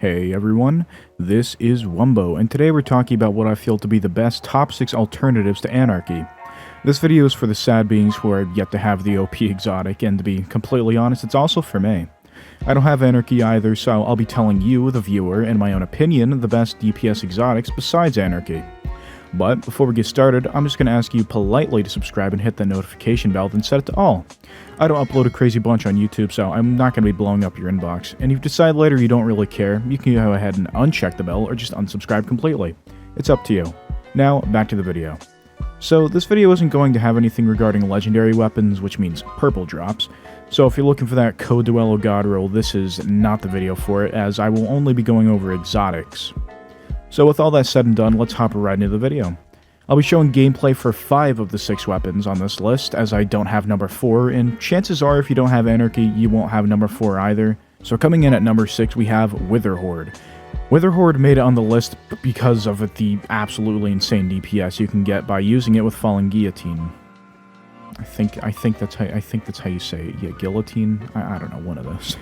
Hey everyone, this is Wumbo, and today we're talking about what I feel to be the best top 6 alternatives to Anarchy. This video is for the sad beings who are yet to have the OP exotic, and to be completely honest, it's also for me. I don't have Anarchy either, so I'll be telling you, the viewer, in my own opinion, the best DPS exotics besides Anarchy. But before we get started, I'm just going to ask you politely to subscribe and hit that notification bell, then set it to all. I don't upload a crazy bunch on YouTube, so I'm not going to be blowing up your inbox. And if you decide later you don't really care, you can go ahead and uncheck the bell or just unsubscribe completely. It's up to you. Now, back to the video. So, this video isn't going to have anything regarding legendary weapons, which means purple drops. So if you're looking for that Code Duello God roll, this is not the video for it, as I will only be going over exotics. So with all that said and done, let's hop right into the video. I'll be showing gameplay for 5 of the 6 weapons on this list, as I don't have number 4, and chances are if you don't have Anarchy, you won't have number 4 either. So coming in at number 6, we have Horde. Horde made it on the list because of the absolutely insane DPS you can get by using it with Falling Guillotine. I think that's how you say it. Yeah, Guillotine? I don't know, one of those.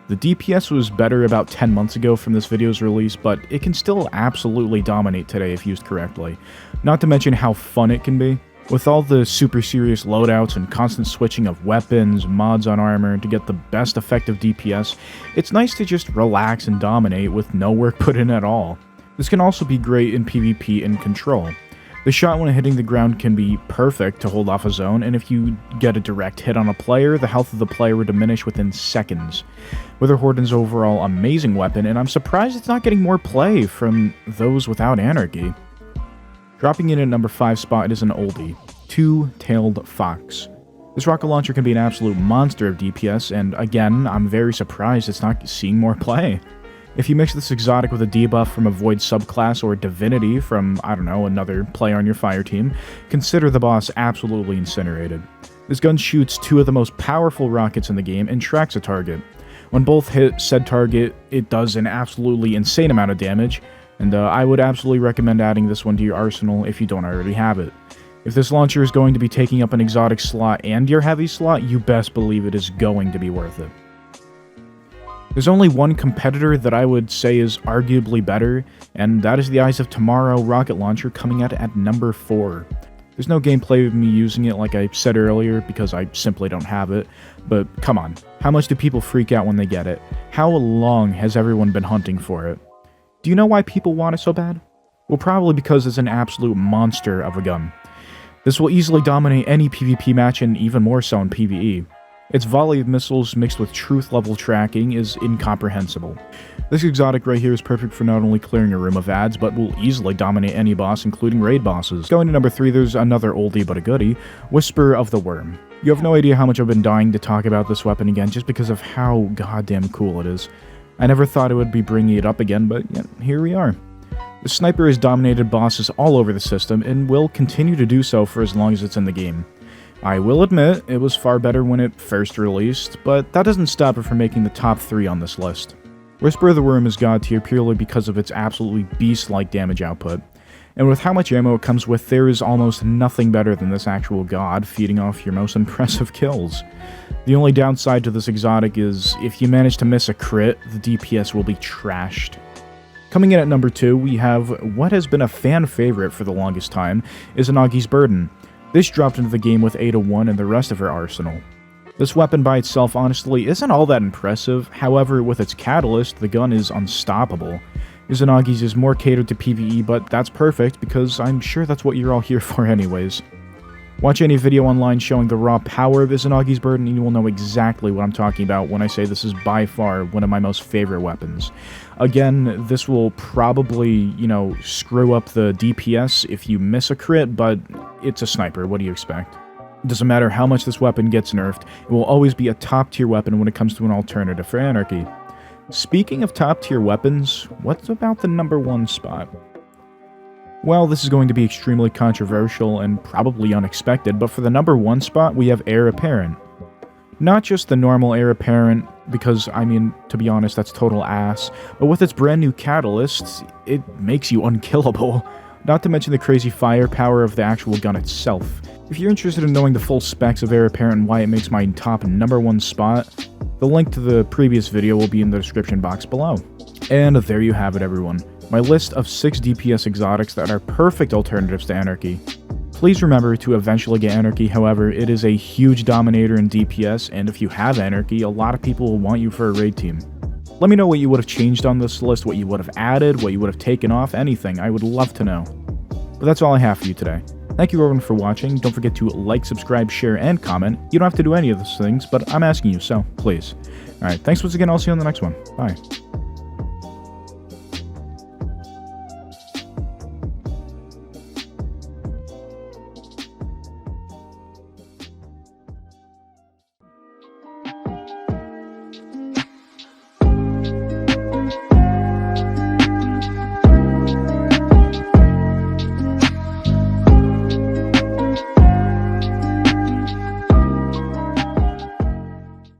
The DPS was better about 10 months ago from this video's release, but it can still absolutely dominate today if used correctly. Not to mention how fun it can be. With all the super serious loadouts and constant switching of weapons, mods on armor to get the best effective DPS, it's nice to just relax and dominate with no work put in at all. This can also be great in PvP and Control. The shot when hitting the ground can be perfect to hold off a zone, and if you get a direct hit on a player, the health of the player will diminish within seconds. Horde is an overall amazing weapon, and I'm surprised it's not getting more play from those without Anarchy. Dropping in at number 5 spot is an oldie, Two-Tailed Fox. This rocket launcher can be an absolute monster of DPS, and again, I'm very surprised it's not seeing more play. If you mix this exotic with a debuff from a Void subclass or Divinity from, I don't know, another player on your fire team, consider the boss absolutely incinerated. This gun shoots 2 of the most powerful rockets in the game and tracks a target. When both hit said target, it does an absolutely insane amount of damage, and I would absolutely recommend adding this one to your arsenal if you don't already have it. If this launcher is going to be taking up an exotic slot and your heavy slot, you best believe it is going to be worth it. There's only one competitor that I would say is arguably better, and that is the Eyes of Tomorrow rocket launcher coming out at number 4. There's no gameplay of me using it like I said earlier because I simply don't have it, but come on, how much do people freak out when they get it? How long has everyone been hunting for it? Do you know why people want it so bad? Well, probably because it's an absolute monster of a gun. This will easily dominate any PvP match and even more so in PvE. Its volley of missiles mixed with truth-level tracking is incomprehensible. This exotic right here is perfect for not only clearing a room of ads, but will easily dominate any boss, including raid bosses. Going to number 3, there's another oldie but a goodie, Whisper of the Worm. You have no idea how much I've been dying to talk about this weapon again just because of how goddamn cool it is. I never thought it would be bringing it up again, but yeah, here we are. The sniper has dominated bosses all over the system, and will continue to do so for as long as it's in the game. I will admit, it was far better when it first released, but that doesn't stop it from making the top 3 on this list. Whisper of the Worm is god tier purely because of its absolutely beast-like damage output, and with how much ammo it comes with, there is almost nothing better than this actual god feeding off your most impressive kills. The only downside to this exotic is, if you manage to miss a crit, the DPS will be trashed. Coming in at number 2, we have what has been a fan favorite for the longest time, is an Augie's Burden. This dropped into the game with Ada 1 and the rest of her arsenal. This weapon by itself honestly isn't all that impressive, however with its catalyst, the gun is unstoppable. Izanagi's is more catered to PvE, but that's perfect because I'm sure that's what you're all here for anyways. Watch any video online showing the raw power of Izanagi's Burden and you will know exactly what I'm talking about when I say this is by far one of my most favorite weapons. Again, this will probably, screw up the DPS if you miss a crit, but it's a sniper, what do you expect? It doesn't matter how much this weapon gets nerfed, it will always be a top tier weapon when it comes to an alternative for Anarchy. Speaking of top tier weapons, what about the number 1 spot? Well, this is going to be extremely controversial and probably unexpected, but for the number 1 spot, we have Heir Apparent. Not just the normal Heir Apparent, because, to be honest, that's total ass, but with its brand new catalyst, it makes you unkillable. Not to mention the crazy firepower of the actual gun itself. If you're interested in knowing the full specs of Heir Apparent and why it makes my top number 1 spot, The link to the previous video will be in the description box below. And there you have it, everyone. My list of 6 DPS exotics that are perfect alternatives to Anarchy. Please remember to eventually get Anarchy, however, it is a huge dominator in DPS, and if you have Anarchy, a lot of people will want you for a raid team. Let me know what you would have changed on this list, what you would have added, what you would have taken off, anything. I would love to know. But that's all I have for you today. Thank you everyone for watching. Don't forget to like, subscribe, share, and comment. You don't have to do any of those things, but I'm asking you, so please. Alright, thanks once again. I'll see you on the next one. Bye.